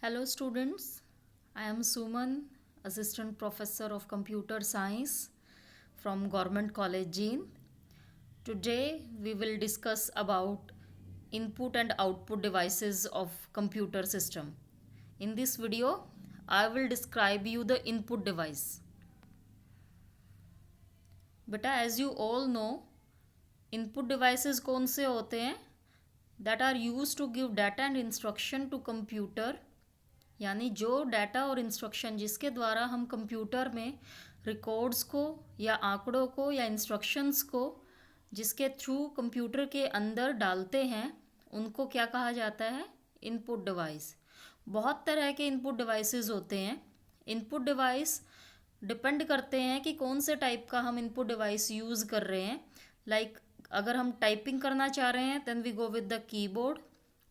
Hello students, I am Suman, Assistant Professor of Computer Science from Government College Jean. Today we will discuss about input and output devices of computer system. In this video, I will describe you the input device. बेटा as you all know, input devices कौन से होते हैं? That are used to give data and instruction to computer, यानी जो data और instruction जिसके द्वारा हम कंप्यूटर में रिकॉर्ड्स को या आंकड़ों को या इंस्ट्रक्शंस को जिसके थ्रू कंप्यूटर के अंदर डालते हैं उनको क्या कहा जाता है? Input device. बहुत तरह के इनपुट डिवाइसेस होते हैं। इनपुट डिवाइस डिपेंड करते हैं कि कौन से टाइप का हम इनपुट डिवाइस यूज़ कर रहे हैं। लाइक अगर हम टाइपिंग करना चाह रहे हैं then we go with the keyboard.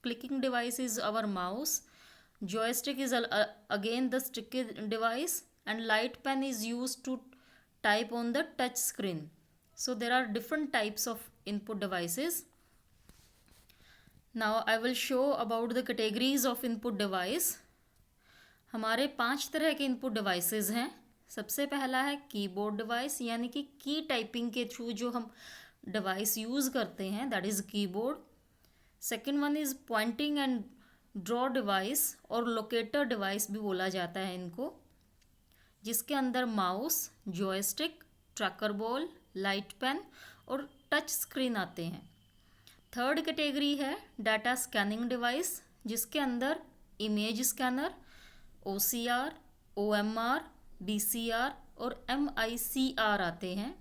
Clicking device is our mouse. Joystick is again the sticky device, and light pen is used to type on the touch screen. So there are different types of input devices. Now I will show about the categories of input device. हमारे 5 तरह के input devices हैं. सबसे पहला है keyboard device, यानी कि की टाइपिंग के थ्रू जो हम डिवाइस यूज़ करते हैं, that is keyboard. Second one is pointing and draw device और लोकेटर डिवाइस भी बोला जाता है इनको, जिसके अंदर mouse, joystick, tracker ball, light pen और टच स्क्रीन आते हैं. थर्ड कैटेगरी है डाटा स्कैनिंग डिवाइस, जिसके अंदर image scanner, OCR, OMR, DCR और MICR आते हैं.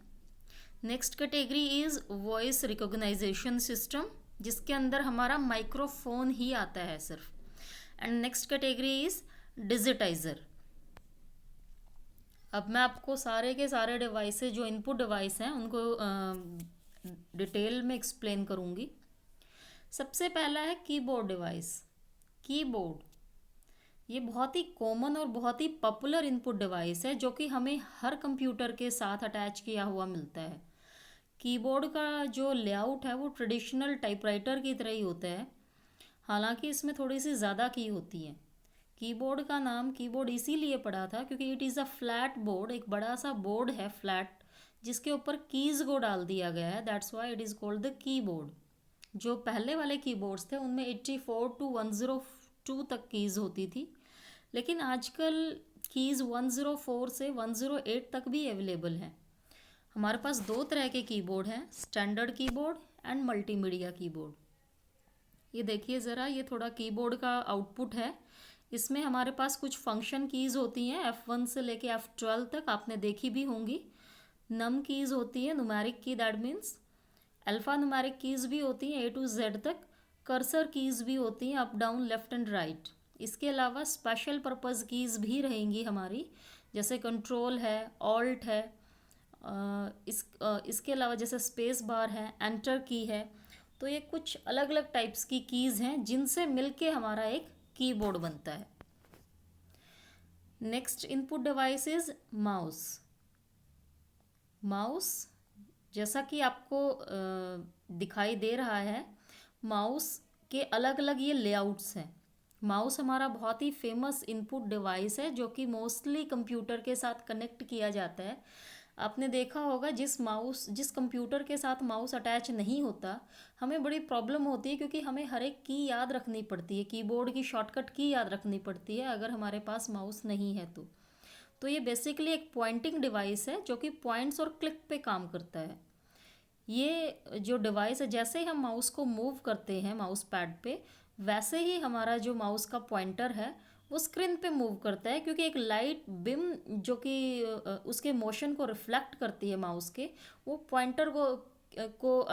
Next category is voice recognition system, जिसके अंदर हमारा माइक्रोफोन ही आता है सिर्फ. एंड नेक्स्ट कैटेगरी इज डिजिटाइज़र. अब मैं आपको सारे के सारे डिवाइसेस जो इनपुट डिवाइस हैं उनको डिटेल में एक्सप्लेन करूँगी. सबसे पहला है कीबोर्ड डिवाइस. कीबोर्ड ये बहुत ही कॉमन और बहुत ही पॉपुलर इनपुट डिवाइस है जो कि हमें हर कंप्यूटर के साथ अटैच किया हुआ मिलता है. कीबोर्ड का जो लेआउट है वो ट्रेडिशनल टाइपराइटर की तरह ही होता है, हालांकि इसमें थोड़ी सी ज़्यादा की होती है. कीबोर्ड का नाम कीबोर्ड इसीलिए पड़ा था क्योंकि it is a flat board, एक बड़ा सा बोर्ड है फ्लैट, जिसके ऊपर कीज़ को डाल दिया गया है. That's why it is called the keyboard. जो पहले वाले कीबोर्ड्स थे उनमें 84 to 102 तक कीज़ होती थी, लेकिन आजकल कीज़ 104 से 108 तक भी अवेलेबल हैं. हमारे पास दो तरह के कीबोर्ड हैं, standard keyboard and multimedia keyboard. ये देखिए ज़रा, ये थोड़ा कीबोर्ड का आउटपुट है. इसमें हमारे पास कुछ फंक्शन कीज़ होती हैं F1 से लेके F12 तक, आपने देखी भी होंगी. नम कीज़ होती है, नुमेरिक की, that means alpha numeric keys भी होती हैं A to Z तक. कर्सर कीज़ भी होती हैं up down left and right. इसके अलावा स्पेशल पर्पज़ कीज़ भी रहेंगी हमारी, जैसे कंट्रोल है, ऑल्ट है, इसके अलावा जैसे स्पेस बार है, एंटर की है. तो ये कुछ अलग अलग टाइप्स की कीज़ हैं जिनसे मिलके हमारा एक कीबोर्ड बनता है. Next input device is mouse. Mouse जैसा कि आपको दिखाई दे रहा है, माउस के अलग अलग ये लेआउट्स हैं. माउस हमारा बहुत ही फेमस इनपुट डिवाइस है जो कि मोस्टली कंप्यूटर के साथ कनेक्ट किया जाता है. आपने देखा होगा जिस कंप्यूटर के साथ माउस अटैच नहीं होता, हमें बड़ी प्रॉब्लम होती है क्योंकि हमें हर एक की याद रखनी पड़ती है, कीबोर्ड की शॉर्टकट की याद रखनी पड़ती है अगर हमारे पास माउस नहीं है तो ये बेसिकली एक पॉइंटिंग डिवाइस है जो कि पॉइंट्स और क्लिक पे काम करता है. ये जो डिवाइस है, जैसे ही हम माउस को मूव करते हैं माउस पैड पे, वैसे ही हमारा जो माउस का पॉइंटर है वो स्क्रीन पे मूव करता है, क्योंकि एक लाइट बिम जो कि उसके मोशन को रिफ्लेक्ट करती है माउस के, वो पॉइंटर को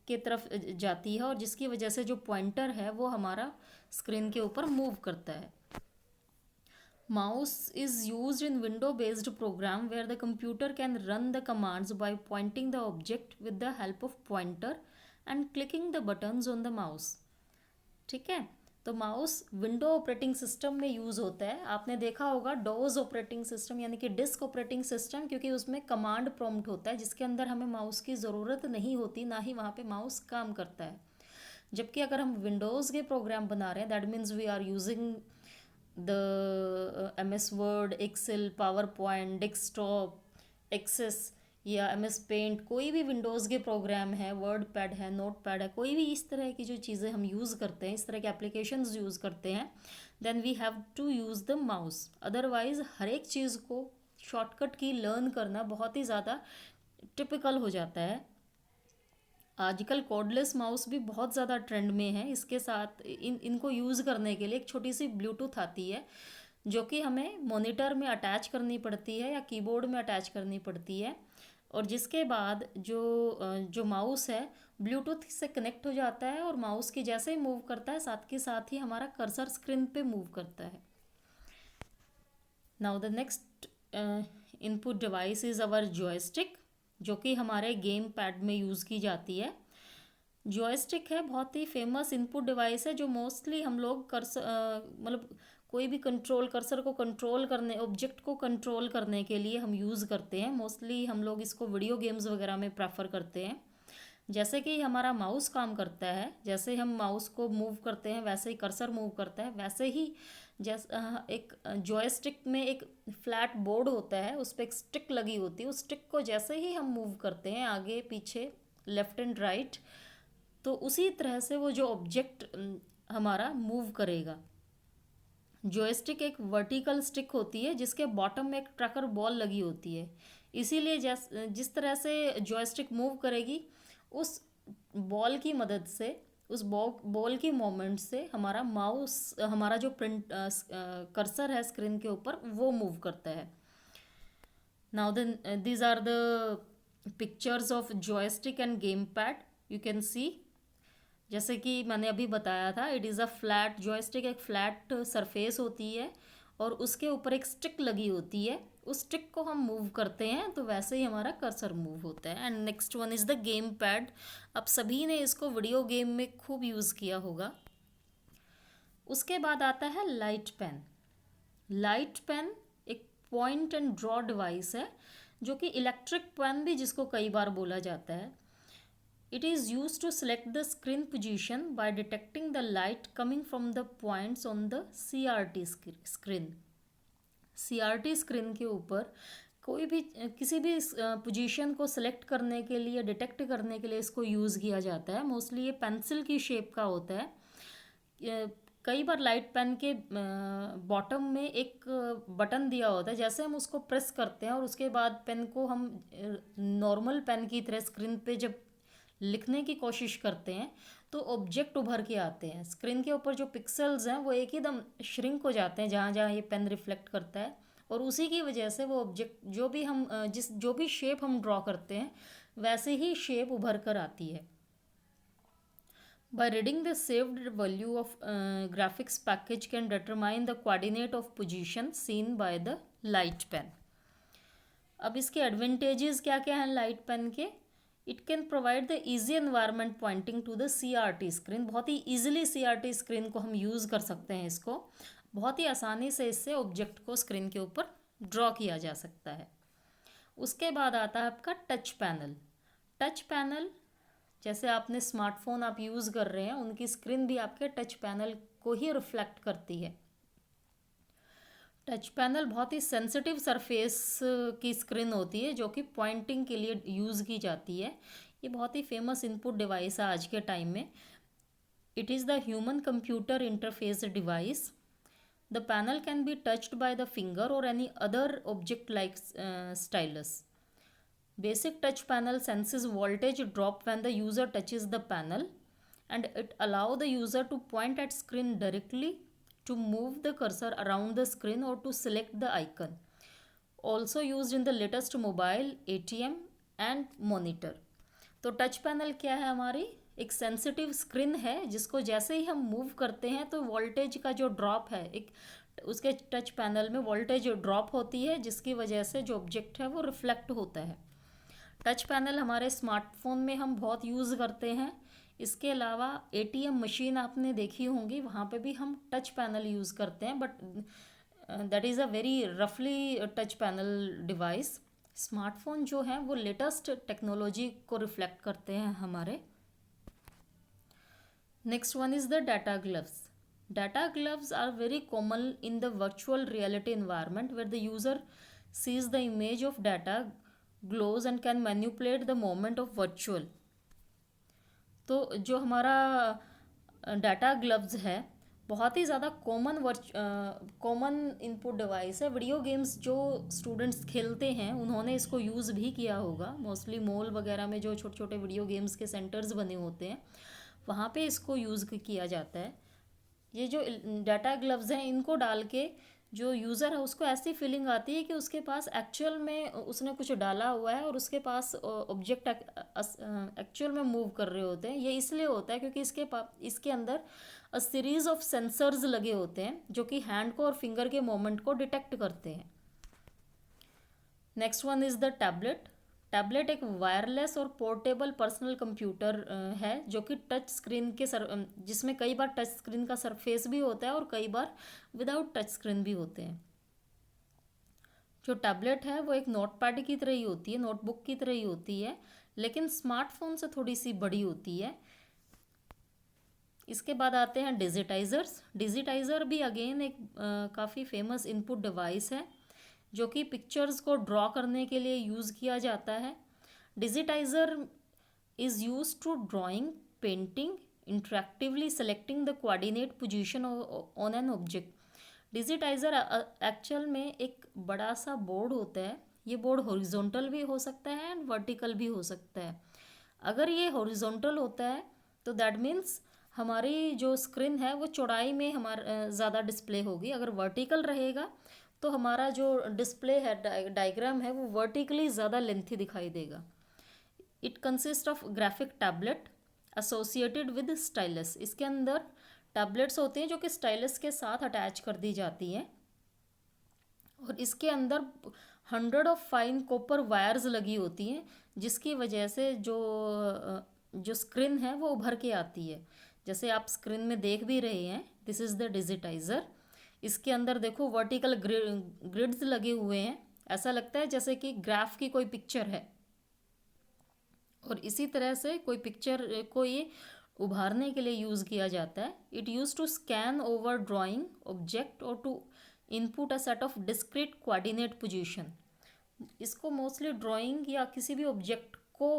के तरफ जाती है, और जिसकी वजह से जो पॉइंटर है वो हमारा स्क्रीन के ऊपर मूव करता है. Mouse is used in window-based program where the computer can run the commands by pointing the object with the help of pointer and clicking the buttons on the mouse. ठीक है, तो mouse window operating system में use होता है. आपने देखा होगा dose operating system यानी कि डिस्क ऑपरेटिंग सिस्टम, क्योंकि उसमें कमांड प्रॉम्प्ट होता है जिसके अंदर हमें माउस की ज़रूरत नहीं होती, ना ही वहाँ पे माउस काम करता है. जबकि अगर हम विंडोज़ के प्रोग्राम बना रहे हैं, that means we are using the MS Word, Excel, PowerPoint, desktop, Access या MS पेंट, कोई भी विंडोज़ के प्रोग्राम है, वर्ड पैड है, नोट पैड है, कोई भी इस तरह की जो चीज़ें हम यूज़ करते हैं, इस तरह के एप्लीकेशंस यूज़ करते हैं, then we have to use the mouse. Otherwise हर एक चीज़ को शॉर्टकट की लर्न करना बहुत ही ज़्यादा टिपिकल हो जाता है। आजकल कॉर्डलेस माउस भी बहुत ज़्यादा ट्रेंड में है। इसके साथ इनको यूज़ करने के लिए एक छोटी सी ब्लूटूथ आती है जो कि हमें मॉनिटर में अटैच करनी पड़ती है या कीबोर्ड में अटैच करनी पड़ती है, और जिसके बाद जो माउस है ब्लूटूथ से कनेक्ट हो जाता है और माउस की जैसे ही मूव करता है साथ के साथ ही हमारा कर्सर स्क्रीन पे मूव करता है। Now the next input device is our joystick, जो कि हमारे गेम पैड में यूज़ की जाती है। जॉयस्टिक है बहुत ही फेमस इनपुट डिवाइस है जो मोस्टली हम लोग मतलब कोई भी कर्सर को कंट्रोल करने, ऑब्जेक्ट को कंट्रोल करने के लिए हम यूज़ करते हैं। मोस्टली हम लोग इसको वीडियो गेम्स वगैरह में प्रेफर करते हैं। जैसे कि हमारा माउस काम करता है, जैसे हम माउस को मूव करते हैं वैसे ही कर्सर मूव करता है, वैसे ही एक जॉयस्टिक में एक फ्लैट बोर्ड होता है, उस पर एक स्टिक लगी होती है, उस स्टिक को जैसे ही हम मूव करते हैं आगे पीछे, लेफ्ट एंड राइट, तो उसी तरह से वो जो ऑब्जेक्ट हमारा मूव करेगा। जॉयस्टिक एक वर्टिकल स्टिक होती है जिसके बॉटम में एक ट्रैकर बॉल लगी होती है, इसीलिए जिस तरह से जॉयस्टिक मूव करेगी उस बॉल की मदद से, उस बॉल की मोमेंट से हमारा जो प्रिंट कर्सर है स्क्रीन के ऊपर वो मूव करता है। Now then these are the pictures of joystick and game pad, you can see. जैसे कि मैंने अभी बताया था, it is a flat joystick, एक फ्लैट सरफेस होती है और उसके ऊपर एक स्टिक लगी होती है, उस स्टिक को हम मूव करते हैं तो वैसे ही हमारा कर्सर मूव होता है। And next one is the game pad. अब सभी ने इसको वीडियो गेम में खूब यूज़ किया होगा। उसके बाद आता है लाइट पेन। लाइट पेन एक पॉइंट एंड ड्रॉ डिवाइस है जो कि इलेक्ट्रिक पेन भी जिसको कई बार बोला जाता है। It is used to select the screen position by detecting the light coming from the points on the CRT screen. CRT screen के ऊपर कोई भी किसी भी पोजीशन को सिलेक्ट करने के लिए, डिटेक्ट करने के लिए इसको यूज़ किया जाता है। मोस्टली ये पेंसिल की शेप का होता है। कई बार लाइट पेन के बॉटम में एक बटन दिया होता है, जैसे हम उसको प्रेस करते हैं और उसके बाद पेन को हम नॉर्मल पेन की तरह स्क्रीन पे जब लिखने की कोशिश करते हैं तो ऑब्जेक्ट उभर के आते हैं। स्क्रीन के ऊपर जो पिक्सेल्स हैं वो एक ही दम श्रिंक हो जाते हैं जहाँ जहाँ ये पेन रिफ्लेक्ट करता है, और उसी की वजह से वो ऑब्जेक्ट जो भी शेप हम ड्रॉ करते हैं वैसे ही शेप उभर कर आती है। By reading the saved value of graphics package can determine the coordinate of position seen by the light pen. अब इसके एडवांटेजेस क्या क्या हैं लाइट पेन के? It can provide the easy environment pointing to the CRT screen. बहुत ही easily CRT screen को हम यूज़ कर सकते हैं, इसको बहुत ही आसानी से इससे ऑब्जेक्ट को स्क्रीन के ऊपर ड्रॉ किया जा सकता है। उसके बाद आता है आपका टच पैनल। टच पैनल जैसे आपने स्मार्टफोन आप यूज़ कर रहे हैं, उनकी स्क्रीन भी आपके टच पैनल को ही रिफ्लेक्ट करती है। टच पैनल बहुत ही सेंसिटिव सरफेस की स्क्रीन होती है जो कि पॉइंटिंग के लिए यूज़ की जाती है। ये बहुत ही फेमस इनपुट डिवाइस है आज के टाइम में। It is the human computer interface device. The panel can be touched by the finger और any other object like stylus. Basic touch panel senses voltage drop when the user touches the panel, and it allow the user to point at screen directly, to move the cursor around the screen or to select the icon. Also used in the latest mobile, ATM and monitor. तो touch panel क्या है? हमारी एक sensitive screen है जिसको जैसे ही हम move करते हैं तो वोल्टेज का जो ड्रॉप है, एक उसके टच पैनल में वोल्टेज ड्रॉप होती है जिसकी वजह से जो ऑब्जेक्ट है वो रिफ्लेक्ट होता है। टच पैनल हमारे स्मार्टफोन में हम बहुत यूज़ करते हैं। इसके अलावा ATM मशीन आपने देखी होंगी, वहाँ पे भी हम टच पैनल यूज़ करते हैं, but that is a very रफली टच पैनल डिवाइस। स्मार्टफोन जो है वो लेटेस्ट टेक्नोलॉजी को रिफ्लेक्ट करते हैं हमारे। Next one is the data gloves. Data gloves are very common in the virtual reality environment where the user sees the image of data glows and can manipulate the moment of virtual. तो जो हमारा data gloves है बहुत ही ज़्यादा common input device है। Video games जो students खेलते हैं उन्होंने इसको यूज़ भी किया होगा। मोस्टली मॉल वगैरह में जो छोटे छोटे वीडियो गेम्स के सेंटर्स बने होते हैं वहाँ पे इसको यूज़ किया जाता है। ये जो डाटा ग्लव्स हैं इनको डाल के जो यूज़र है उसको ऐसी फीलिंग आती है कि उसके पास एक्चुअल में उसने कुछ डाला हुआ है और उसके पास ऑब्जेक्ट एक्चुअल में मूव कर रहे होते हैं। ये इसलिए होता है क्योंकि इसके अंदर अ सीरीज ऑफ सेंसर्स लगे होते हैं जो कि हैंड को और फिंगर के मोमेंट को डिटेक्ट करते हैं। Next one is the tablet. Tablet एक वायरलेस और पोर्टेबल पर्सनल कंप्यूटर है जो कि टच स्क्रीन के जिसमें कई बार टच स्क्रीन का सरफेस भी होता है और कई बार विदाउट टच स्क्रीन भी होते हैं। जो टैबलेट है वो एक नोटपैड की तरह ही होती है, नोटबुक की तरह ही होती है, लेकिन स्मार्टफोन से थोड़ी सी बड़ी होती है। इसके बाद आते हैं डिजिटाइजर्स। डिजिटाइज़र भी अगेन एक काफ़ी फेमस इनपुट डिवाइस है जो कि पिक्चर्स को ड्रॉ करने के लिए यूज़ किया जाता है। Digitizer is use to drawing, painting, interactively selecting the coordinate position on an object. Digitizer actual में एक बड़ा सा बोर्ड होता है। ये बोर्ड हॉरिजॉन्टल भी हो सकता है एंड वर्टिकल भी हो सकता है। अगर ये हॉरिजॉन्टल होता है तो दैट मीन्स हमारी जो स्क्रीन है वो चौड़ाई में हमारा ज़्यादा डिस्प्ले होगी। अगर वर्टिकल रहेगा तो हमारा जो डिस्प्ले है डायग्राम है वो वर्टिकली ज़्यादा लेंथी दिखाई देगा। It consist of graphic tablet associated with stylus. इसके अंदर टैबलेट्स होते हैं जो कि स्टाइलस के साथ अटैच कर दी जाती हैं और इसके अंदर 100 ऑफ फाइन कॉपर वायर्स लगी होती हैं जिसकी वजह से जो स्क्रीन है वो उभर के आती है। जैसे आप स्क्रीन में देख भी रहे हैं, दिस इज़ द डिजिटाइज़र। इसके अंदर देखो वर्टिकल ग्रिड्स लगे हुए हैं, ऐसा लगता है जैसे कि ग्राफ की कोई पिक्चर है। और इसी तरह से कोई पिक्चर को ये उभारने के लिए यूज़ किया जाता है। It use to scan over drawing object और to input a set of discrete coordinate position. इसको मोस्टली ड्राइंग या किसी भी ऑब्जेक्ट को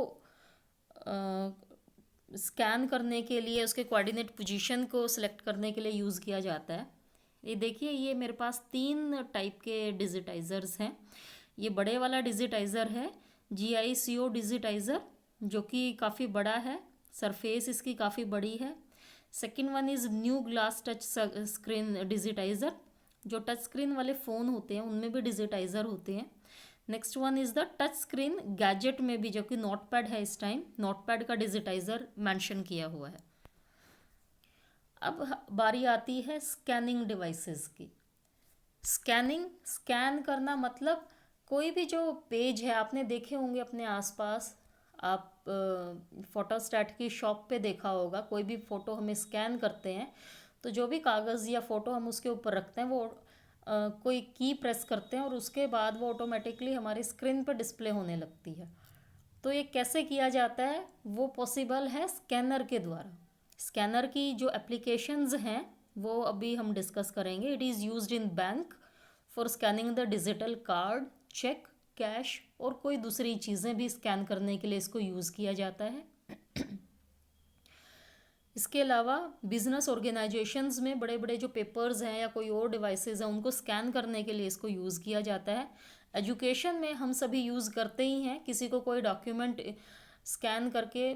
स्कैन करने के लिए, उसके कोऑर्डिनेट पोजीशन को सिलेक्ट करने के लिए यूज़ किया जाता है। ये देखिए, ये मेरे पास 3 टाइप के डिजिटाइज़र्स हैं। ये बड़े वाला डिजिटाइज़र है GICO डिजिटाइज़र जो कि काफ़ी बड़ा है, सरफेस इसकी काफ़ी बड़ी है। Second one is new glass touch screen digitiser, जो टच स्क्रीन वाले फ़ोन होते हैं उनमें भी डिजिटाइज़र होते हैं। Next one is the touch screen gadget में भी, जो कि नोटपैड है, इस टाइम नोटपैड का डिजिटाइज़र मेंशन किया हुआ है। अब बारी आती है स्कैनिंग डिवाइसेस की। स्कैन करना मतलब कोई भी जो पेज है, आपने देखे होंगे अपने आसपास, आप फोटोस्टैट की शॉप पे देखा होगा, कोई भी फ़ोटो हमें स्कैन करते हैं तो जो भी कागज़ या फ़ोटो हम उसके ऊपर रखते हैं वो कोई की प्रेस करते हैं और उसके बाद वो ऑटोमेटिकली हमारी स्क्रीन पर डिस्प्ले होने लगती है। तो ये कैसे किया जाता है, वो पॉसिबल है स्कैनर के द्वारा। स्कैनर की जो एप्लीकेशंस हैं वो अभी हम डिस्कस करेंगे। It is used in bank for scanning the digital card, cheque, cash और कोई दूसरी चीज़ें भी स्कैन करने के लिए इसको यूज़ किया जाता है। इसके अलावा बिजनेस ऑर्गेनाइजेशंस में बड़े बड़े जो पेपर्स हैं या कोई और डिवाइसेस हैं उनको स्कैन करने के लिए इसको यूज़ किया जाता है। एजुकेशन में हम सभी यूज़ करते ही हैं। किसी को कोई डॉक्यूमेंट स्कैन करके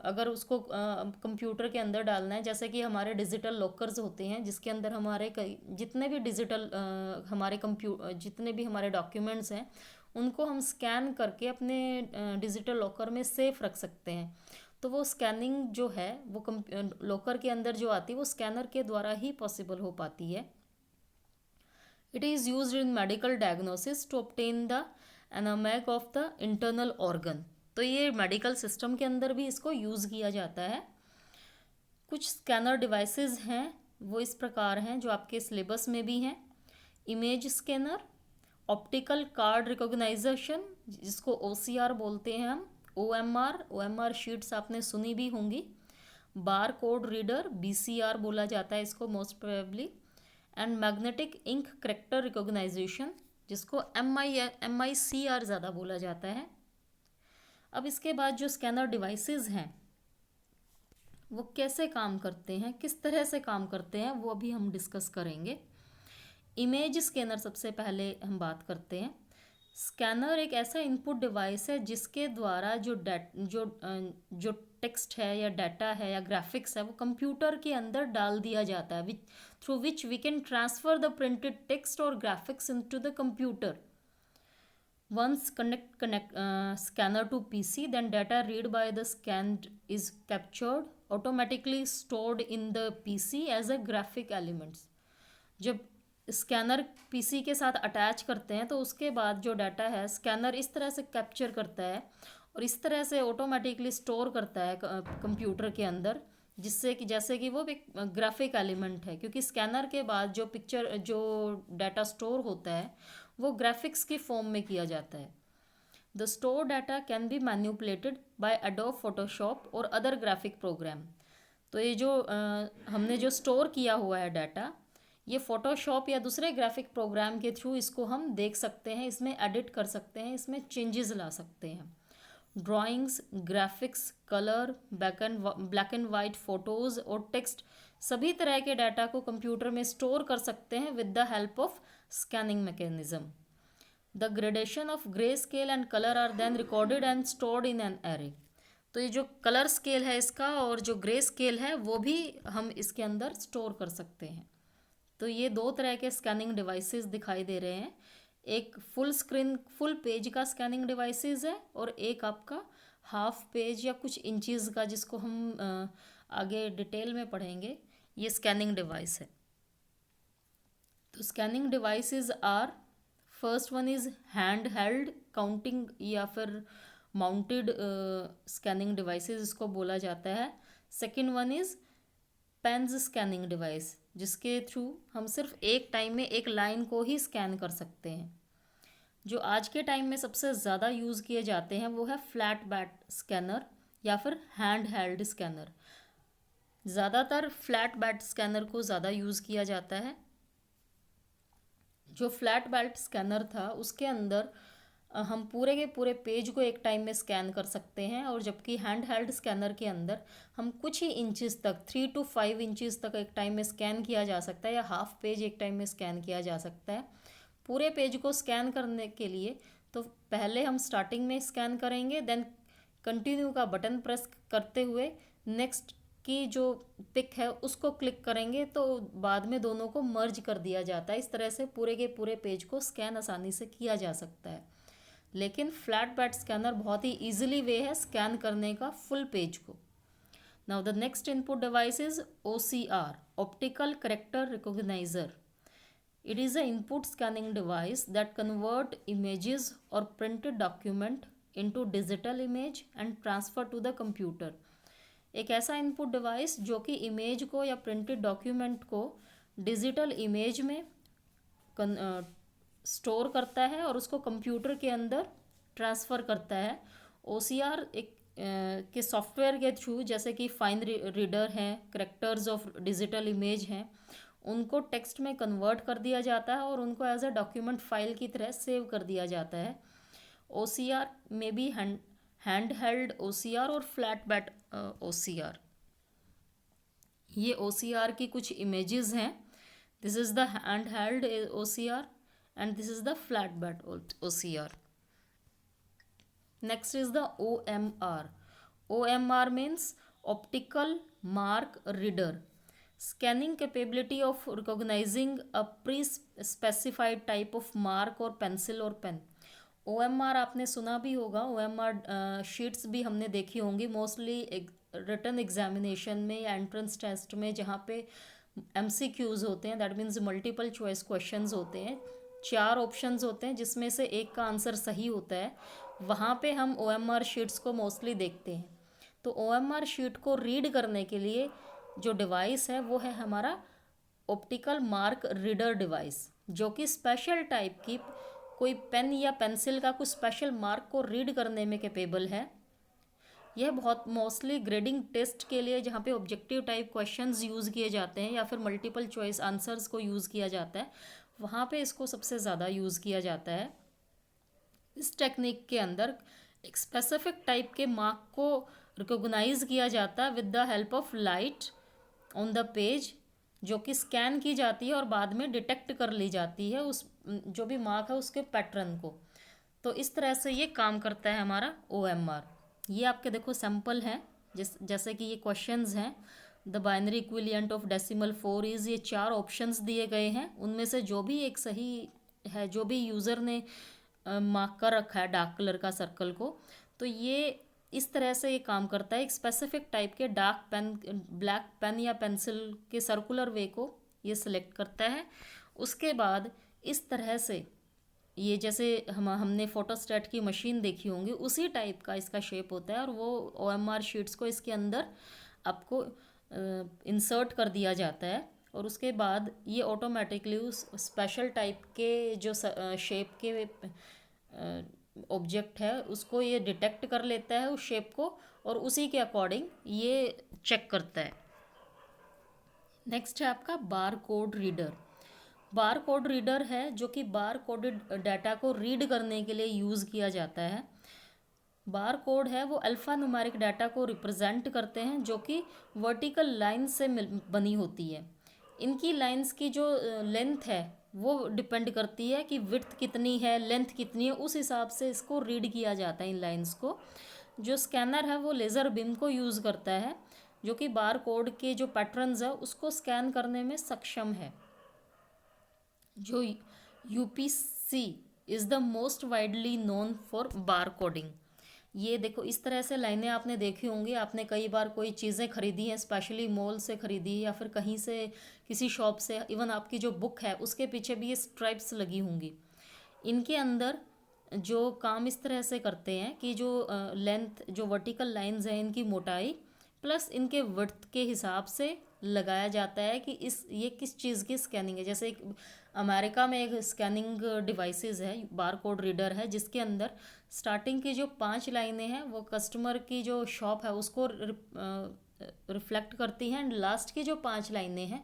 अगर उसको कंप्यूटर के अंदर डालना है, जैसे कि हमारे डिजिटल लॉकर्स होते हैं जिसके अंदर हमारे जितने भी जितने भी हमारे डॉक्यूमेंट्स हैं उनको हम स्कैन करके अपने डिजिटल लॉकर में सेफ रख सकते हैं। तो वो स्कैनिंग जो है वो लॉकर के अंदर जो आती है वो स्कैनर के द्वारा ही पॉसिबल हो पाती है। It is used in medical diagnosis to obtain the an image of the internal organ. तो ये मेडिकल सिस्टम के अंदर भी इसको यूज़ किया जाता है। कुछ स्कैनर डिवाइसेस हैं वो इस प्रकार हैं जो आपके सिलेबस में भी हैं। Image scanner, optical card recognition जिसको OCR बोलते हैं हम, OMR शीट्स आपने सुनी भी होंगी, बार कोड रीडर, BCR बोला जाता है इसको most probably, and magnetic ink character recognition, जिसको MICR ज़्यादा बोला जाता है। अब इसके बाद जो स्कैनर डिवाइसेस हैं वो कैसे काम करते हैं, किस तरह से काम करते हैं, वो अभी हम डिस्कस करेंगे। इमेज स्कैनर सबसे पहले हम बात करते हैं। स्कैनर एक ऐसा इनपुट डिवाइस है जिसके द्वारा जो टेक्स्ट है या डाटा है या ग्राफिक्स है वो कंप्यूटर के अंदर डाल दिया जाता है, through which we can transfer the printed text और graphics into the computer. Once connect scanner to PC, then data read by the scanned is captured, automatically stored in the PC as a graphic elements. जब scanner PC के साथ attach करते हैं तो उसके बाद जो डाटा है स्कैनर इस तरह से कैप्चर करता है और इस तरह से ऑटोमेटिकली स्टोर करता है कंप्यूटर के अंदर, जिससे कि जैसे कि वो एक ग्राफिक एलिमेंट है, क्योंकि स्कैनर के बाद जो डाटा स्टोर होता है वो ग्राफिक्स की फॉर्म में किया जाता है। The store data can be manipulated by Adobe Photoshop और अदर ग्राफिक प्रोग्राम। तो ये जो हमने जो स्टोर किया हुआ है डाटा, ये फोटोशॉप या दूसरे ग्राफिक प्रोग्राम के थ्रू इसको हम देख सकते हैं, इसमें एडिट कर सकते हैं, इसमें चेंजेस ला सकते हैं। Drawings, graphics, colour, black and white photos और टेक्स्ट, सभी तरह के डाटा को कंप्यूटर में स्टोर कर सकते हैं with the help of scanning mechanism. The gradation of grey scale and colour are then recorded and stored in an array. तो ये जो कलर स्केल है इसका और जो ग्रे स्केल है वो भी हम इसके अंदर स्टोर कर सकते हैं। तो ये दो तरह के स्कैनिंग डिवाइसेस दिखाई दे रहे हैं, एक फुल स्क्रीन फुल पेज का स्कैनिंग डिवाइसेस है और एक आपका हाफ पेज या कुछ इंचेस का, जिसको हम आगे डिटेल में पढ़ेंगे, ये स्कैनिंग डिवाइस है। तो scanning devices are, first one is hand held counting या फिर माउंटेड स्कैनिंग डिवाइसेस इसको बोला जाता है। Second one is pens scanning device, जिसके थ्रू हम सिर्फ एक टाइम में एक लाइन को ही स्कैन कर सकते हैं। जो आज के टाइम में सबसे ज़्यादा यूज़ किए जाते हैं वो है फ्लैट बैट स्कैनर या फिर हैंड हेल्ड स्कैनर। ज़्यादातर फ्लैट बैट स्कैनर को ज़्यादा यूज़ किया जाता है। जो फ्लैट बैट स्कैनर था उसके अंदर हम पूरे के पूरे पेज को एक टाइम में स्कैन कर सकते हैं, और जबकि हैंड हेल्ड स्कैनर के अंदर हम कुछ ही इंचेस तक 3 to 5 इंचेस तक एक टाइम में स्कैन किया जा सकता है, या हाफ पेज एक टाइम में स्कैन किया जा सकता है। पूरे पेज को स्कैन करने के लिए तो पहले हम स्टार्टिंग में स्कैन करेंगे, देन कंटिन्यू का बटन प्रेस करते हुए नेक्स्ट की जो पिक है उसको क्लिक करेंगे, तो बाद में दोनों को मर्ज कर दिया जाता है। इस तरह से पूरे के पूरे पेज को स्कैन आसानी से किया जा सकता है। लेकिन फ्लैट बैट स्कैनर बहुत ही ईजिली वे है स्कैन करने का फुल पेज को। Now the next input device is OCR, optical character recogniser. It is an input scanning device that convert images or printed document into digital image and transfer to the computer. एक ऐसा input device जो कि image को या printed document को digital image में store करता है और उसको कंप्यूटर के अंदर ट्रांसफ़र करता है। OCR एक के सॉफ्टवेयर के थ्रू, जैसे कि फाइन रीडर हैं, करेक्टर्स ऑफ डिजिटल इमेज हैं, उनको टेक्स्ट में कन्वर्ट कर दिया जाता है और उनको एज अ डॉक्यूमेंट फाइल की तरह सेव कर दिया जाता है। OCR में भी हैंड हेल्ड OCR और फ्लैट बैट OCR। ये OCR की कुछ इमेजेस हैं। This is the hand held OCR and this is the flat bed OCR. Next is the OMR. OMR means optical mark reader. Scanning capability of recognizing a pre-specified type of mark or pencil or pen. OMR आपने सुना भी होगा, OMR sheets भी हमने देखी होंगी mostly written examination में या एंट्रेंस टेस्ट में, जहाँ पे MCQs होते हैं, that means multiple choice questions होते हैं। 4 ऑप्शंस होते हैं जिसमें से एक का आंसर सही होता है, वहाँ पे हम OMR शीट्स को मोस्टली देखते हैं। तो OMR शीट को रीड करने के लिए जो डिवाइस है वो है हमारा ऑप्टिकल मार्क रीडर डिवाइस, जो कि स्पेशल टाइप की कोई पेन या पेंसिल का कुछ स्पेशल मार्क को रीड करने में कैपेबल है। यह बहुत मोस्टली ग्रेडिंग टेस्ट के लिए, जहाँ पे ऑब्जेक्टिव टाइप क्वेश्चंस यूज़ किए जाते हैं या फिर मल्टीपल चॉइस आंसर्स को यूज़ किया जाता है, वहाँ पे इसको सबसे ज़्यादा यूज़ किया जाता है। इस टेक्निक के अंदर एक स्पेसिफिक टाइप के मार्क को रिकॉग्नाइज किया जाता है with the help of light on the page, जो कि स्कैन की जाती है और बाद में डिटेक्ट कर ली जाती है उस जो भी मार्क है उसके पैटर्न को। तो इस तरह से ये काम करता है हमारा OMR। ये आपके देखो सैम्पल हैं, जैसे कि ये क्वेश्चंस हैं। The binary equivalent of decimal 4 is, ये 4 ऑप्शंस दिए गए हैं, उनमें से जो भी एक सही है, जो भी यूज़र ने मार्क कर रखा है डार्क कलर का सर्कल को, तो ये इस तरह से ये काम करता है। एक स्पेसिफिक टाइप के डार्क पेन, ब्लैक पेन या पेंसिल के सर्कुलर वे को ये सिलेक्ट करता है। उसके बाद इस तरह से ये जैसे हमने फोटोस्टैट की मशीन देखी होंगी, उसी टाइप का इसका शेप होता है और वो OMR शीट्स को इसके अंदर आपको इंसर्ट कर दिया जाता है और उसके बाद ये ऑटोमेटिकली उस स्पेशल टाइप के जो शेप के ऑब्जेक्ट है उसको ये डिटेक्ट कर लेता है उस शेप को और उसी के अकॉर्डिंग ये चेक करता है। नेक्स्ट है आपका बार कोड रीडर। बार कोड रीडर है जो कि बार कोडेड डाटा को रीड करने के लिए यूज़ किया जाता है। बार कोड है वो अल्फ़ा न्यूमेरिक डाटा को रिप्रेजेंट करते हैं जो कि वर्टिकल लाइन से बनी होती है। इनकी लाइंस की जो लेंथ है वो डिपेंड करती है कि विड्थ कितनी है, लेंथ कितनी है, उस हिसाब से इसको रीड किया जाता है इन लाइंस को। जो स्कैनर है वो लेज़र बीम को यूज़ करता है जो कि बार कोड के जो पैटर्न्स है उसको स्कैन करने में सक्षम है। जो UPC is the most widely known for bar coding. ये देखो इस तरह से लाइनें आपने देखी होंगी, आपने कई बार कोई चीज़ें खरीदी हैं, स्पेशली मॉल से खरीदी या फिर कहीं से किसी शॉप से, इवन आपकी जो बुक है उसके पीछे भी ये स्ट्राइप्स लगी होंगी। इनके अंदर जो काम इस तरह से करते हैं कि जो लेंथ, जो वर्टिकल लाइंस हैं, इनकी मोटाई प्लस इनके विड्थ के हिसाब से लगाया जाता है कि ये किस चीज़ की स्कैनिंग है। जैसे एक अमेरिका में एक स्कैनिंग डिवाइसेस है, बार कोड रीडर है, जिसके अंदर स्टार्टिंग की जो 5 लाइनें हैं वो कस्टमर की जो शॉप है उसको रिफ्लेक्ट करती हैं एंड लास्ट की जो 5 लाइनें हैं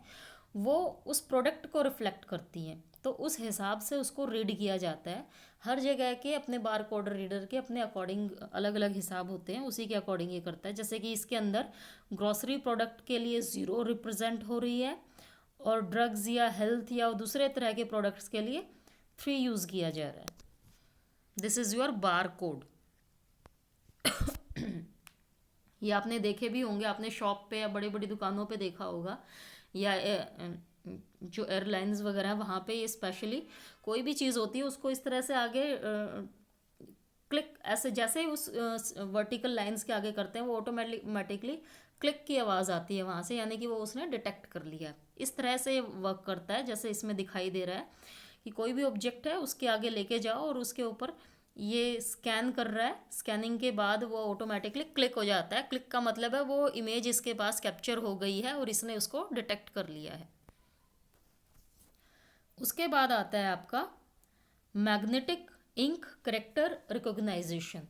वो उस प्रोडक्ट को रिफ्लेक्ट करती हैं। तो उस हिसाब से उसको रीड किया जाता है। हर जगह के अपने बार कोड रीडर के अपने अकॉर्डिंग अलग अलग हिसाब होते हैं, उसी के अकॉर्डिंग ये करता है। जैसे कि इसके अंदर ग्रॉसरी प्रोडक्ट के लिए 0 रिप्रेजेंट हो रही है और ड्रग्स या हेल्थ या दूसरे तरह के प्रोडक्ट्स के लिए 3 यूज़ किया जा रहा है। This is your bar code. ये आपने देखे भी होंगे, आपने शॉप पे या बड़ी बड़ी दुकानों पे देखा होगा, या जो एयरलाइंस वगैरह है वहाँ पे ये स्पेशली कोई भी चीज़ होती है उसको इस तरह से आगे क्लिक, ऐसे जैसे ही उस वर्टिकल लाइंस के आगे करते हैं वो ऑटोमेटिकली क्लिक की आवाज़ आती है वहाँ से, यानी कि वो उसने डिटेक्ट कर लिया है। इस तरह से वर्क करता है जैसे इसमें दिखाई दे रहा है कि कोई भी ऑब्जेक्ट है उसके आगे लेके जाओ और उसके ऊपर ये स्कैन कर रहा है, स्कैनिंग के बाद वो ऑटोमेटिकली क्लिक हो जाता है। क्लिक का मतलब है वो इमेज इसके पास कैप्चर हो गई है और इसने उसको डिटेक्ट कर लिया है। उसके बाद आता है आपका मैग्नेटिक इंक करेक्टर रिकॉग्नाइजेशन।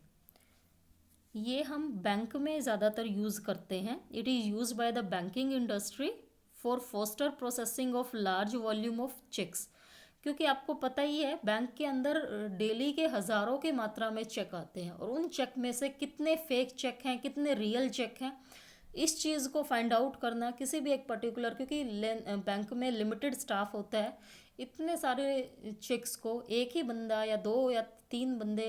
ये हम बैंक में ज़्यादातर यूज़ करते हैं। It is use by the banking industry for faster processing of large volume of cheques. क्योंकि आपको पता ही है बैंक के अंदर डेली के हज़ारों की मात्रा में चेक आते हैं और उन चेक में से कितने फेक चेक हैं, कितने रियल चेक हैं, इस चीज़ को फाइंड आउट करना किसी भी एक पर्टिकुलर, क्योंकि बैंक में लिमिटेड स्टाफ होता है, इतने सारे चेक्स को एक ही बंदा या 2 या 3 बंदे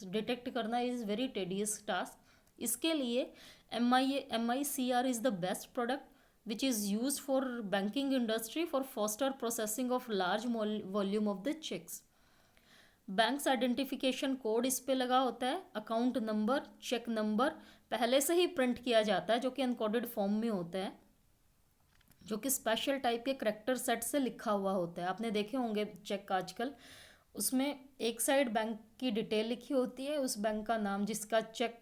डिटेक्ट करना इज़ वेरी टेडियस टास्क। इसके लिए MICR is the best product which is used for banking industry for faster processing of large volume of the checks. Banks identification code इस पे लगा होता है, अकाउंट नंबर, चेक नंबर पहले से ही print किया जाता है जो कि अनकोडेड फॉर्म में होता है, जो कि स्पेशल टाइप के करैक्टर सेट से लिखा हुआ होता है। आपने देखे होंगे चेक आजकल, उसमें एक साइड बैंक की डिटेल लिखी होती है, उस बैंक का नाम, जिसका चेक,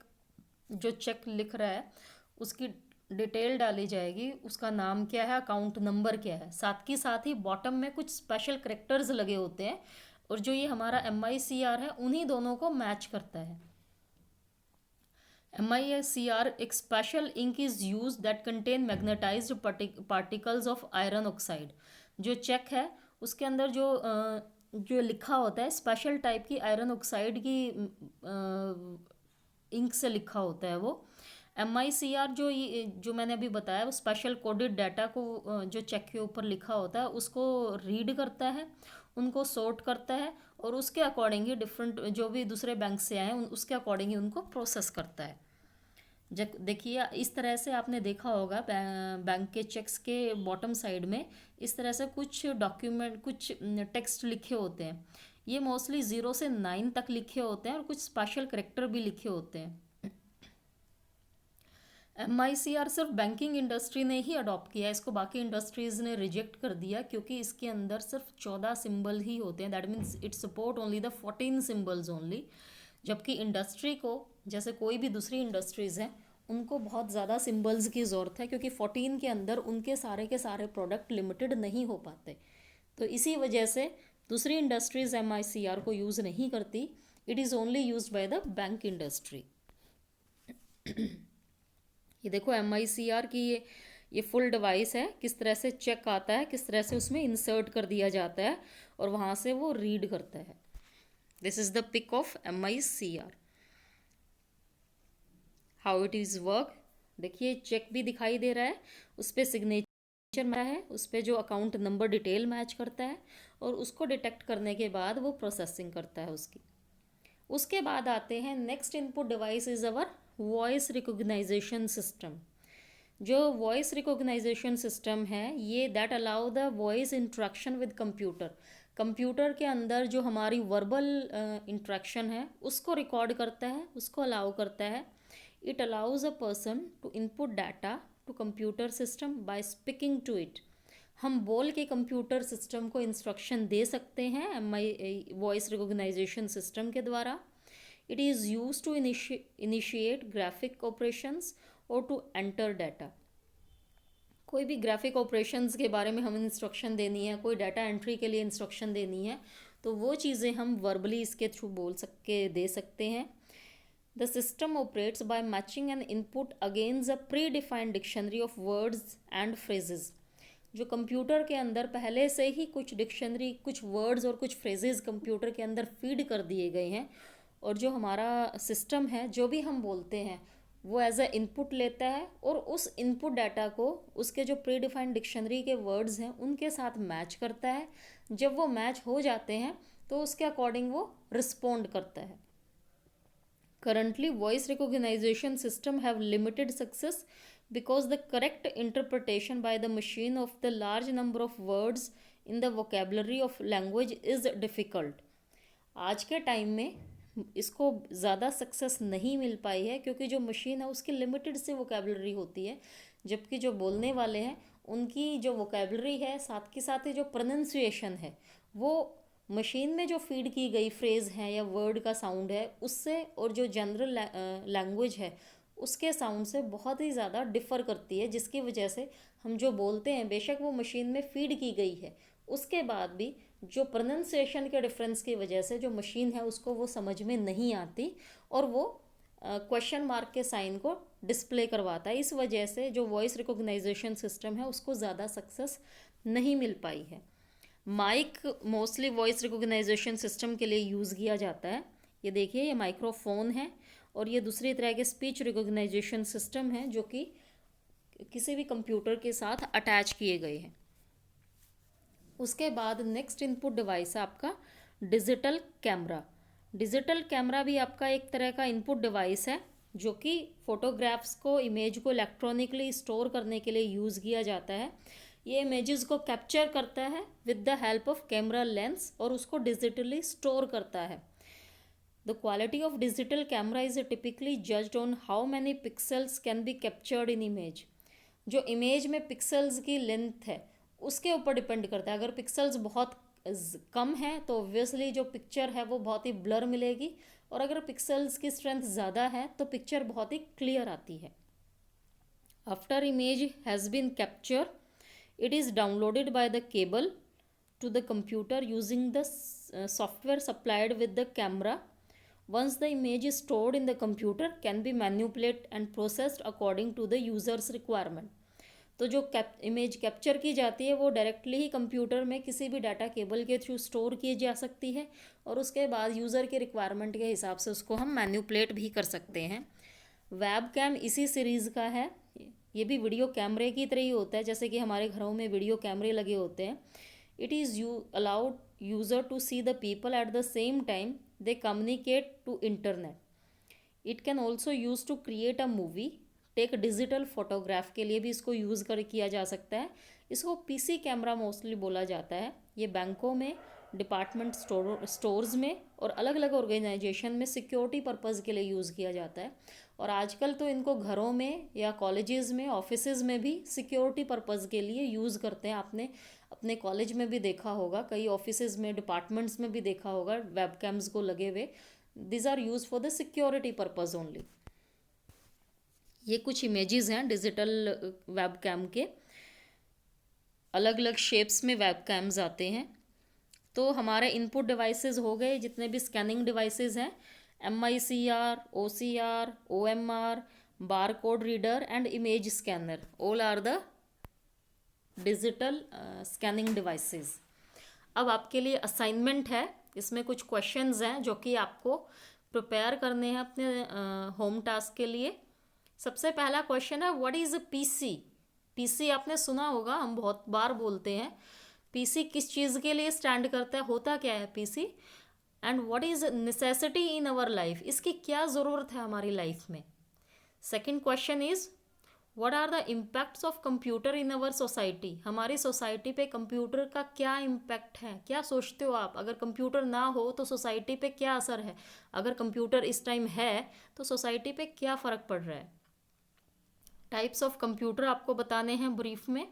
जो चेक लिख रहा है उसकी डिटेल डाली जाएगी, उसका नाम क्या है, अकाउंट नंबर क्या है, साथ ही बॉटम में कुछ स्पेशल करेक्टर्स लगे होते हैं और जो ये हमारा MICR है उन्हीं दोनों को मैच करता है। MICR एक special ink is use that contain magnetised particles of iron oxide. जो चेक है उसके अंदर जो लिखा होता है स्पेशल टाइप की आयरन ऑक्साइड की इंक से लिखा होता है वो। MICR जो मैंने अभी बताया वो स्पेशल कोडेड डाटा को जो चेक के ऊपर लिखा होता है उसको रीड करता है, उनको सॉर्ट करता है और उसके अकॉर्डिंग ही डिफरेंट जो भी दूसरे बैंक से आए हैं उसके अकॉर्डिंग ही उनको प्रोसेस करता है। जब देखिए इस तरह से आपने देखा होगा बैंक के चेक्स के बॉटम साइड में इस तरह से कुछ डॉक्यूमेंट कुछ टेक्स्ट लिखे होते हैं। ये मोस्टली 0 से 9 तक लिखे होते हैं और कुछ स्पेशल करेक्टर भी लिखे होते हैं। MICR सिर्फ बैंकिंग इंडस्ट्री ने ही अडॉप्ट किया है इसको, बाकी इंडस्ट्रीज ने रिजेक्ट कर दिया क्योंकि इसके अंदर सिर्फ 14 सिंबल ही होते हैं। That means it support only the 14 symbols only. जबकि इंडस्ट्री को जैसे कोई भी दूसरी इंडस्ट्रीज़ हैं उनको बहुत ज़्यादा सिंबल्स की ज़रूरत है क्योंकि 14 के अंदर उनके सारे के सारे प्रोडक्ट लिमिटेड नहीं हो पाते। तो इसी वजह से दूसरी इंडस्ट्रीज़ MICR को यूज़ नहीं करती। It is only use by the bank industry. ये देखो MICR की ये फुल डिवाइस है, किस तरह से चेक आता है, किस तरह से उसमें इंसर्ट कर दिया जाता है और वहाँ से वो रीड करता है। This is the pic of MICR, how it is work. देखिए चेक भी दिखाई दे रहा है, उस पर सिग्नेचर मारा है, उस पर जो अकाउंट नंबर डिटेल मैच करता है और उसको डिटेक्ट करने के बाद वो प्रोसेसिंग करता है उसकी। उसके बाद आते हैं next input device is our voice recognition system. जो वॉइस रिकॉग्नाइजेशन सिस्टम है ये that allow the voice interaction with computer. Computer के अंदर जो हमारी वर्बल इंट्रैक्शन है उसको रिकॉर्ड करता है, उसको अलाउ करता है। It allows a person to input data to computer system by speaking to it. हम बोल के कंप्यूटर सिस्टम को इंस्ट्रक्शन दे सकते हैं वॉइस रिकॉग्नाइजेशन सिस्टम के द्वारा। It is use to initiate graphic operations और टू एंटर डाटा। कोई भी ग्राफिक ऑपरेशंस के बारे में हमें इंस्ट्रक्शन देनी है, कोई डाटा एंट्री के लिए इंस्ट्रक्शन देनी है, तो वो चीज़ें हम वर्बली इसके थ्रू दे सकते हैं। The system operates by matching an input against a predefined dictionary of words and phrases. जो कंप्यूटर के अंदर पहले से ही कुछ डिक्शनरी, कुछ वर्ड्स और कुछ फ्रेजेस कंप्यूटर के अंदर फीड कर दिए गए हैं और जो हमारा सिस्टम है जो भी हम बोलते हैं वो एज अ इनपुट लेता है और उस इनपुट डाटा को उसके जो प्री डिफाइंड डिक्शनरी के वर्ड्स हैं उनके साथ मैच करता है। जब वो मैच हो जाते हैं तो उसके अकॉर्डिंग वो रिस्पोंड करता है। Currently, voice recognition system have limited success because the correct interpretation by the machine of the large number of words in the vocabulary of language is difficult. आज के टाइम में इसको ज़्यादा सक्सेस नहीं मिल पाई है क्योंकि जो मशीन है उसकी लिमिटेड से वोकेबलरी होती है, जबकि जो बोलने वाले हैं उनकी जो वोकेबलरी है साथ के साथ ही जो प्रोनंसिएशन है वो मशीन में जो फीड की गई फ्रेज़ है या वर्ड का साउंड है उससे और जो जनरल लैंग्वेज है उसके साउंड से बहुत ही ज़्यादा डिफ़र करती है, जिसकी वजह से हम जो बोलते हैं बेशक वो मशीन में फीड की गई है उसके बाद भी जो प्रोनंसिएशन के डिफरेंस की वजह से जो मशीन है उसको वो समझ में नहीं आती और वो क्वेश्चन मार्क के साइन को डिस्प्ले करवाता है। इस वजह से जो वॉइस रिकॉग्नाइजेशन सिस्टम है उसको ज़्यादा सक्सेस नहीं मिल पाई है। Mic mostly voice recognition system के लिए यूज़ किया जाता है। ये देखिए ये माइक्रोफोन है और ये दूसरी तरह के स्पीच रिकॉग्नाइजेशन सिस्टम है जो कि किसी भी कंप्यूटर के साथ अटैच किए गए हैं। उसके बाद नेक्स्ट इनपुट डिवाइस है आपका डिजिटल कैमरा। डिजिटल कैमरा भी आपका एक तरह का इनपुट डिवाइस है जो कि फ़ोटोग्राफ्स को, इमेज को इलेक्ट्रॉनिकली स्टोर करने के लिए यूज़ किया जाता है। ये इमेजेस को कैप्चर करता है with the help of camera lens और उसको डिजिटली स्टोर करता है। The quality of digital camera is typically judged on how many pixels can be captured in image. जो इमेज में पिक्सल्स की लेंथ है उसके ऊपर डिपेंड करता है। अगर पिक्सल्स बहुत कम है तो ऑब्वियसली जो पिक्चर है वो बहुत ही ब्लर मिलेगी और अगर पिक्सल्स की स्ट्रेंथ ज़्यादा है तो पिक्चर बहुत ही क्लियर आती है। After image has been capture it is downloaded by the cable to the computer using the software supplied with the camera Once the image is stored in the computer can be manipulated and processed according to the user's requirement. तो जो image capture की जाती है वो directly ही computer में किसी भी data cable के थ्रू स्टोर की जा सकती है और उसके बाद यूज़र के रिक्वायरमेंट के हिसाब से उसको हम मैन्युपुलेट भी कर सकते हैं. वेब कैम इसी सीरीज़ का है. ये भी वीडियो कैमरे की तरह ही होता है, जैसे कि हमारे घरों में वीडियो कैमरे लगे होते हैं. It is allowed user to see the people at the same time they communicate to internet. It can also use to create a movie. Take digital photograph के लिए भी इसको यूज़ किया जा सकता है. इसको पीसी कैमरा मोस्टली बोला जाता है. ये बैंकों में, डिपार्टमेंट स्टोर्स में और अलग अलग ऑर्गेनाइजेशन में सिक्योरिटी पर्पज़ के लिए यूज़ किया जाता है. और आजकल तो इनको घरों में या कॉलेजेस में, ऑफिसेज में भी सिक्योरिटी पर्पज़ के लिए यूज़ करते हैं. आपने अपने कॉलेज में भी देखा होगा, कई ऑफिसेज में, डिपार्टमेंट्स में भी देखा होगा वेब कैम्स को लगे हुए. This are use for the security purpose only. ये कुछ इमेजेस हैं डिजिटल वेब कैम के. अलग अलग शेप्स में वेब कैम्स आते हैं. तो हमारे इनपुट डिवाइसेस हो गए, जितने भी स्कैनिंग डिवाइसेस हैं, MICR, OCR, OMR, bar code reader and image scanner, all are the digital scanning devices. अब आपके लिए असाइनमेंट है. इसमें कुछ क्वेश्चंस हैं जो कि आपको प्रिपेयर करने हैं अपने होम टास्क के लिए. सबसे पहला क्वेश्चन है, what is a PC. PC आपने सुना होगा, हम बहुत बार बोलते हैं. पीसी किस चीज़ के लिए स्टैंड करता है, होता क्या है PC, and what is necessity in our life. इसकी क्या ज़रूरत है हमारी लाइफ में. Second question is, what are the impacts of computer in our society. हमारी सोसाइटी पे कंप्यूटर का क्या इम्पैक्ट है. क्या सोचते हो आप, अगर कंप्यूटर ना हो तो सोसाइटी पे क्या असर है. अगर कंप्यूटर इस टाइम है तो सोसाइटी पे क्या फ़र्क पड़ रहा है. टाइप्स ऑफ कंप्यूटर आपको बताने हैं ब्रीफ में.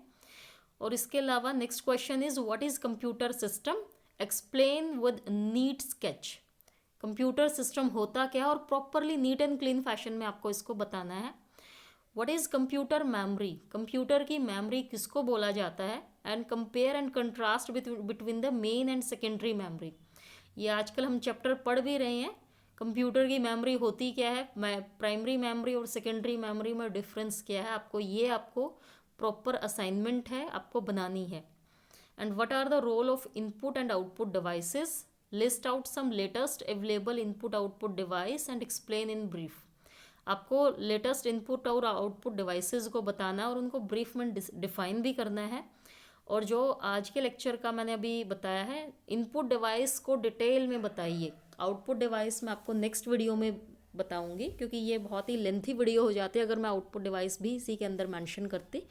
और इसके अलावा next question is, what is computer system, explain with NEET sketch. Computer system होता क्या है और properly neat and clean fashion में आपको इसको बताना है. What is computer memory. Computer की मेमोरी किसको बोला जाता है. And compare and contrast between the main and secondary memory. ये आजकल हम चैप्टर पढ़ भी रहे हैं. कंप्यूटर की मेमोरी होती क्या है, प्राइमरी मेमोरी और सेकेंडरी मेमोरी में डिफरेंस क्या है, आपको प्रॉपर असाइनमेंट है, आपको बनानी है. And what are the role of input and output devices. List out some latest available input output device and explain in brief. आपको लेटेस्ट इनपुट और आउटपुट डिवाइसेस को बताना है और उनको ब्रीफ में डिफाइन भी करना है. और जो आज के लेक्चर का मैंने अभी बताया है, इनपुट डिवाइस को डिटेल में बताइए. आउटपुट डिवाइस मैं आपको नेक्स्ट वीडियो में बताऊंगी, क्योंकि ये बहुत ही लेंथी वीडियो हो जाती है अगर मैं आउटपुट डिवाइस भी इसी के अंदर मेंशन करती.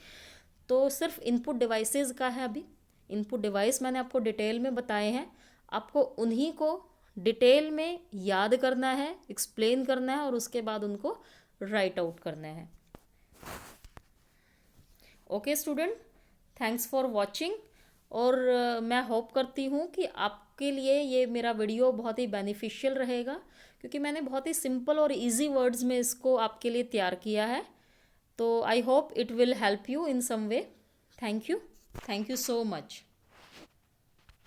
तो सिर्फ इनपुट डिवाइसेस का है अभी. इनपुट डिवाइस मैंने आपको डिटेल में बताए हैं. आपको उन्हीं को डिटेल में याद करना है, एक्सप्लेन करना है और उसके बाद उनको राइट आउट करना है. Okay student, thanks for watching. और मैं होप करती हूँ कि आपके लिए ये मेरा वीडियो बहुत ही बेनिफिशियल रहेगा, क्योंकि मैंने बहुत ही सिंपल और इजी वर्ड्स में इसको आपके लिए तैयार किया है. तो I hope it will help you in some way. Thank you so much.